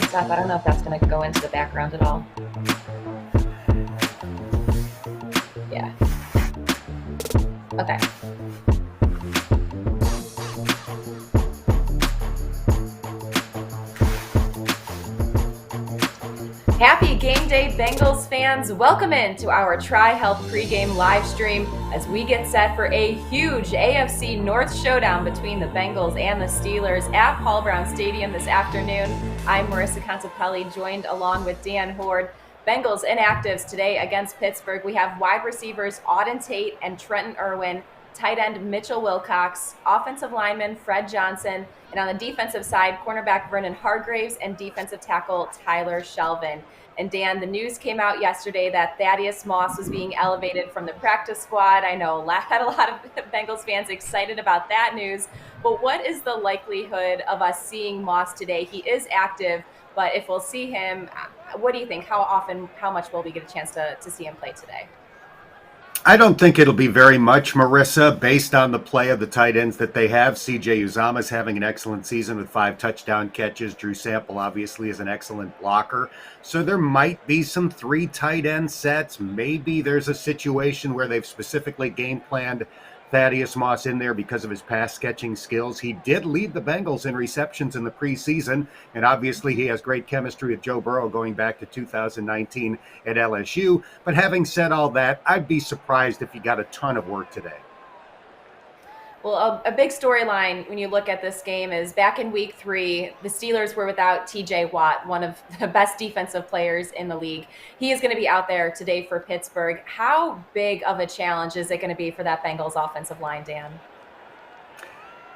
stuff. I don't know if that's going to go into the background at all. Yeah. Okay. Happy game day, Bengals fans. Welcome into our TriHealth pregame live stream as we get set for a huge AFC North showdown between the Bengals and the Steelers at Paul Brown Stadium this afternoon. I'm Marisa Contipelli, joined along with Dan Hoard. Bengals Inactives today against Pittsburgh. We have wide receivers Auden Tate and Trenton Irwin, tight end Mitchell Wilcox, offensive lineman Fred Johnson, and on the defensive side, cornerback Vernon Hargreaves and defensive tackle Tyler Shelvin. And Dan, the news came out yesterday that Thaddeus Moss was being elevated from the practice squad. I know had a lot of Bengals fans excited about that news, but what is the likelihood of us seeing Moss today? He is active, but if we'll see him, what do you think? How much will we get a chance to see him play today? I don't think it'll be very much, Marissa, based on the play of the tight ends that they have. CJ Uzomah's having an excellent season with 5 touchdown catches. Drew Sample obviously is an excellent blocker. So there might be some 3 tight end sets. Maybe there's a situation where they've specifically game planned Thaddeus Moss in there because of his pass catching skills. He did lead the Bengals in receptions in the preseason, and obviously he has great chemistry with Joe Burrow going back to 2019 at LSU. But having said all that, I'd be surprised if he got a ton of work today. Well, a big storyline when you look at this game is back in week 3, the Steelers were without TJ Watt, one of the best defensive players in the league. He is going to be out there today for Pittsburgh. How big of a challenge is it going to be for that Bengals offensive line, Dan?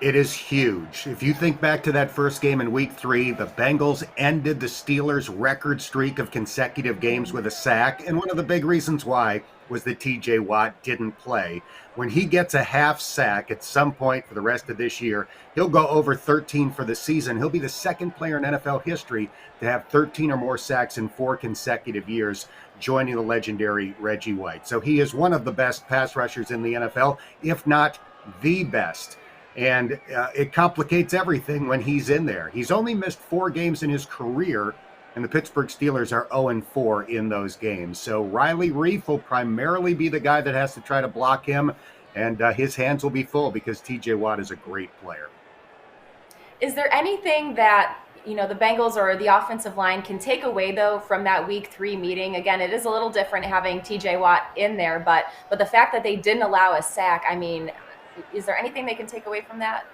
It is huge. If you think back to that first game in week 3, the Bengals ended the Steelers' record streak of consecutive games with a sack, and one of the big reasons why was that TJ Watt didn't play. When he gets a half sack at some point for the rest of this year, he'll go over 13 for the season. He'll be the second player in NFL history to have 13 or more sacks in 4 consecutive years, joining the legendary Reggie White. So he is one of the best pass rushers in the NFL, if not the best. And it complicates everything when he's in there. He's only missed 4 games in his career, and the Pittsburgh Steelers are 0-4 in those games. So Riley Reiff will primarily be the guy that has to try to block him, and his hands will be full because TJ Watt is a great player. Is there anything that the Bengals or the offensive line can take away, though, from that week 3 meeting? Again, it is a little different having TJ Watt in there, but the fact that they didn't allow a sack, I mean, is there anything they can take away from that?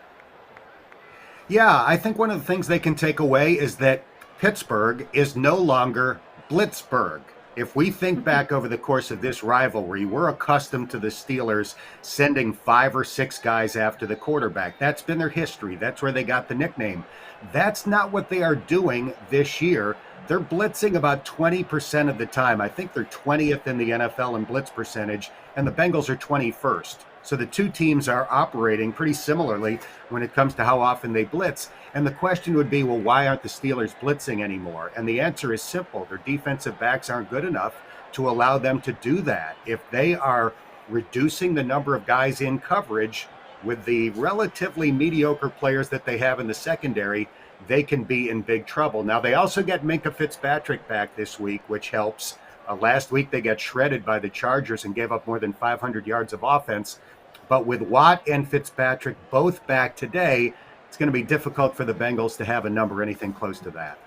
Yeah, I think one of the things they can take away is that Pittsburgh is no longer Blitzburgh. If we think back over the course of this rivalry, we're accustomed to the Steelers sending 5 or 6 guys after the quarterback. That's been their history. That's where they got the nickname. That's not what they are doing this year. They're blitzing about 20% of the time. I think they're 20th in the NFL in blitz percentage, and the Bengals are 21st. So the two teams are operating pretty similarly when it comes to how often they blitz. And the question would be, well, why aren't the Steelers blitzing anymore? And the answer is simple. Their defensive backs aren't good enough to allow them to do that. If they are reducing the number of guys in coverage with the relatively mediocre players that they have in the secondary, they can be in big trouble. Now, they also get Minkah Fitzpatrick back this week, which helps. Last week, they got shredded by the Chargers and gave up more than 500 yards of offense. But with Watt and Fitzpatrick both back today, it's going to be difficult for the Bengals to have a number anything close to that.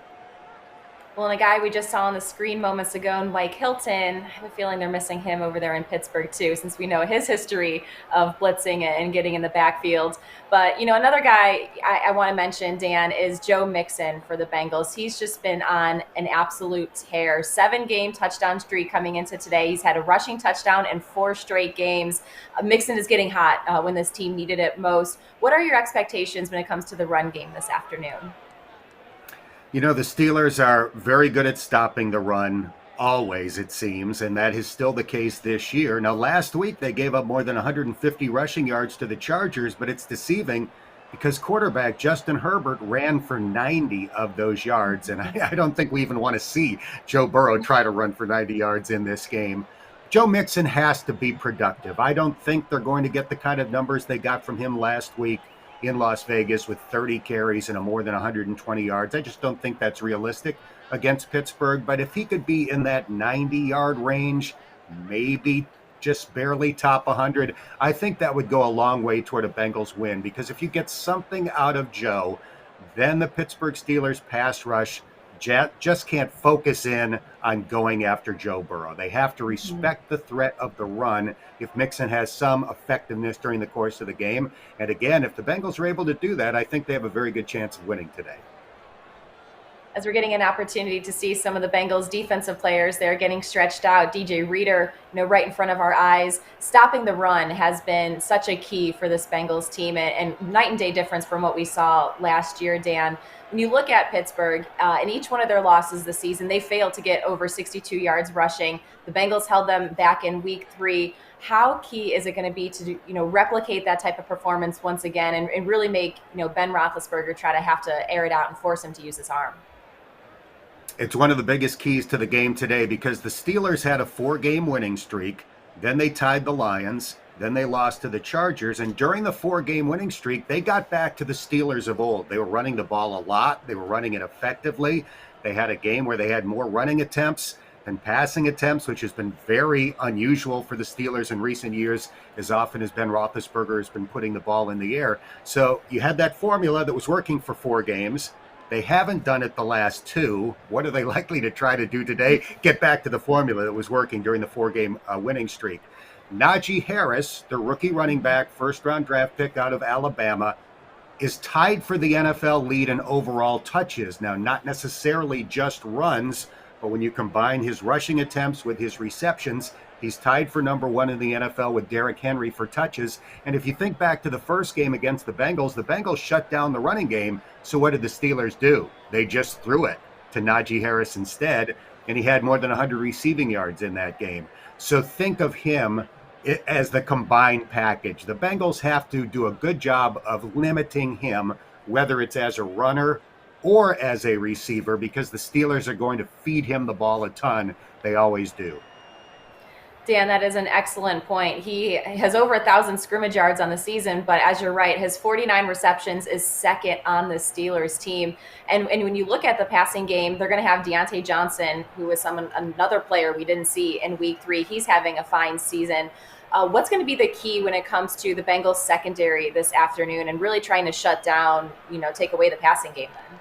Well, and a guy we just saw on the screen moments ago, Mike Hilton, I have a feeling they're missing him over there in Pittsburgh too, since we know his history of blitzing and getting in the backfield. But, another guy I want to mention, Dan, is Joe Mixon for the Bengals. He's just been on an absolute tear. 7-game touchdown streak coming into today. He's had a rushing touchdown in 4 straight games. Mixon is getting hot when this team needed it most. What are your expectations when it comes to the run game this afternoon? The Steelers are very good at stopping the run, always, it seems, and that is still the case this year. Now, last week, they gave up more than 150 rushing yards to the Chargers, but it's deceiving because quarterback Justin Herbert ran for 90 of those yards, and I don't think we even want to see Joe Burrow try to run for 90 yards in this game. Joe Mixon has to be productive. I don't think they're going to get the kind of numbers they got from him last week. in Las Vegas with 30 carries and a more than 120 yards. I just don't think that's realistic against Pittsburgh. But if he could be in that 90-yard range, maybe just barely top 100, I think that would go a long way toward a Bengals win, because if you get something out of Joe, then the Pittsburgh Steelers pass rush just can't focus in on going after Joe Burrow. They have to respect the threat of the run if Mixon has some effectiveness during the course of the game. And again, if the Bengals are able to do that, I think they have a very good chance of winning today. As we're getting an opportunity to see some of the Bengals defensive players, they're getting stretched out. DJ Reader, right in front of our eyes. Stopping the run has been such a key for this Bengals team, and night and day difference from what we saw last year, Dan. When you look at Pittsburgh, in each one of their losses this season, they failed to get over 62 yards rushing. The Bengals held them back in week 3. How key is it going to be to replicate that type of performance once again, and really make Ben Roethlisberger try to have to air it out and force him to use his arm? It's one of the biggest keys to the game today, because the Steelers had a 4-game winning streak. Then they tied the Lions. Then they lost to the Chargers. And during the 4-game winning streak, they got back to the Steelers of old. They were running the ball a lot. They were running it effectively. They had a game where they had more running attempts than passing attempts, which has been very unusual for the Steelers in recent years, as often as Ben Roethlisberger has been putting the ball in the air. So you had that formula that was working for 4 games. They haven't done it the last 2. What are they likely to try to do today? Get back to the formula that was working during the 4-game winning streak. Najee Harris, the rookie running back, first-round draft pick out of Alabama, is tied for the NFL lead in overall touches. Now, not necessarily just runs, but when you combine his rushing attempts with his receptions, he's tied for number 1 in the NFL with Derrick Henry for touches. And if you think back to the first game against the Bengals shut down the running game. So what did the Steelers do? They just threw it to Najee Harris instead, and he had more than 100 receiving yards in that game. So think of him as the combined package. The Bengals have to do a good job of limiting him, whether it's as a runner or as a receiver, because the Steelers are going to feed him the ball a ton. They always do. Dan, that is an excellent point. He has over 1,000 scrimmage yards on the season, but as you're right, his 49 receptions is second on the Steelers team. And when you look at the passing game, they're going to have Deontay Johnson, who is another player we didn't see in week 3. He's having a fine season. What's going to be the key when it comes to the Bengals secondary this afternoon and really trying to shut down, take away the passing game then?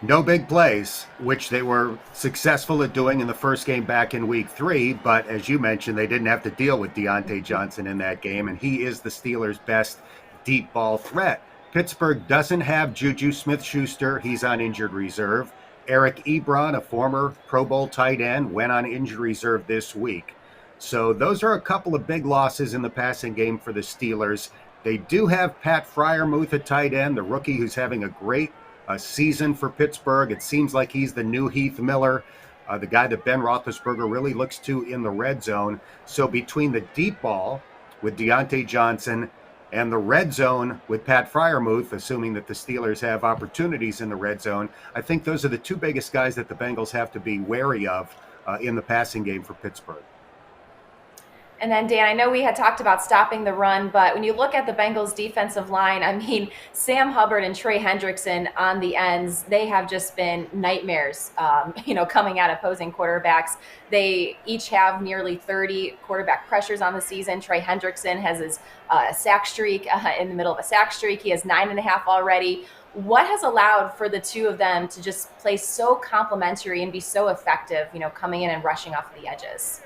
No big plays, which they were successful at doing in the first game back in week 3. But as you mentioned, they didn't have to deal with Deontay Johnson in that game, and he is the Steelers' best deep ball threat. Pittsburgh doesn't have Juju Smith-Schuster. He's on injured reserve. Eric Ebron, a former Pro Bowl tight end, went on injured reserve this week. So those are a couple of big losses in the passing game for the Steelers. They do have Pat Freiermuth at tight end, the rookie who's having a great season for Pittsburgh. It seems like he's the new Heath Miller, the guy that Ben Roethlisberger really looks to in the red zone. So between the deep ball with Deontay Johnson and the red zone with Pat Freiermuth, assuming that the Steelers have opportunities in the red zone, I think those are the 2 biggest guys that the Bengals have to be wary of in the passing game for Pittsburgh. And then, Dan, I know we had talked about stopping the run, but when you look at the Bengals defensive line, Sam Hubbard and Trey Hendrickson on the ends, they have just been nightmares, coming at opposing quarterbacks. They each have nearly 30 quarterback pressures on the season. Trey Hendrickson has his sack streak in the middle of a sack streak. He has 9.5 already. What has allowed for the 2 of them to just play so complementary and be so effective, coming in and rushing off the edges?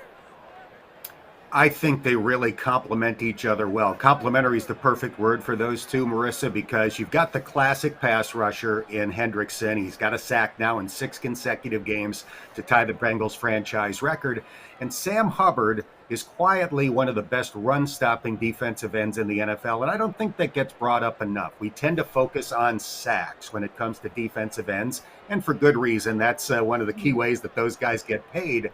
I think they really complement each other well. Complementary is the perfect word for those 2, Marisa, because you've got the classic pass rusher in Hendrickson. He's got a sack now in 6 consecutive games to tie the Bengals franchise record. And Sam Hubbard is quietly one of the best run-stopping defensive ends in the NFL, and I don't think that gets brought up enough. We tend to focus on sacks when it comes to defensive ends, and for good reason. That's one of the key ways that those guys get paid.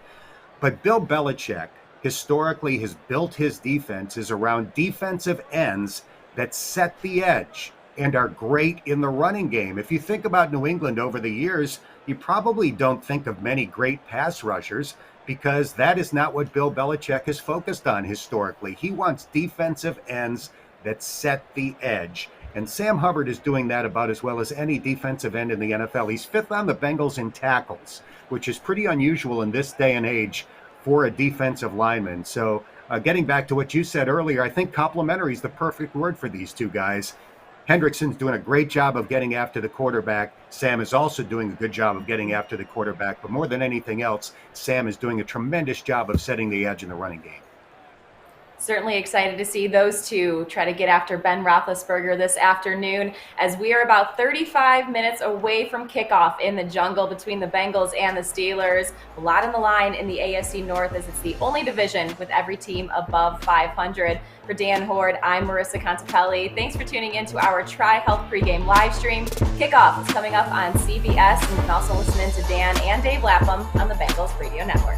But Bill Belichick historically has built his defenses around defensive ends that set the edge and are great in the running game. If you think about New England over the years, you probably don't think of many great pass rushers, because that is not what Bill Belichick has focused on historically. He wants defensive ends that set the edge. And Sam Hubbard is doing that about as well as any defensive end in the NFL. He's 5th on the Bengals in tackles, which is pretty unusual in this day and age for a defensive lineman. So getting back to what you said earlier, I think complimentary is the perfect word for these two guys. Hendrickson's doing a great job of getting after the quarterback. Sam is also doing a good job of getting after the quarterback. But more than anything else, Sam is doing a tremendous job of setting the edge in the running game. Certainly excited to see those two try to get after Ben Roethlisberger this afternoon, as we are about 35 minutes away from kickoff in the jungle between the Bengals and the Steelers. A lot on the line in the AFC North, as it's the only division with every team above 500. For Dan Hoard, I'm Marisa Contipelli. Thanks for tuning in to our TriHealth pregame live stream. Kickoff is coming up on CBS, and you can also listen in to Dan and Dave Lapham on the Bengals Radio Network.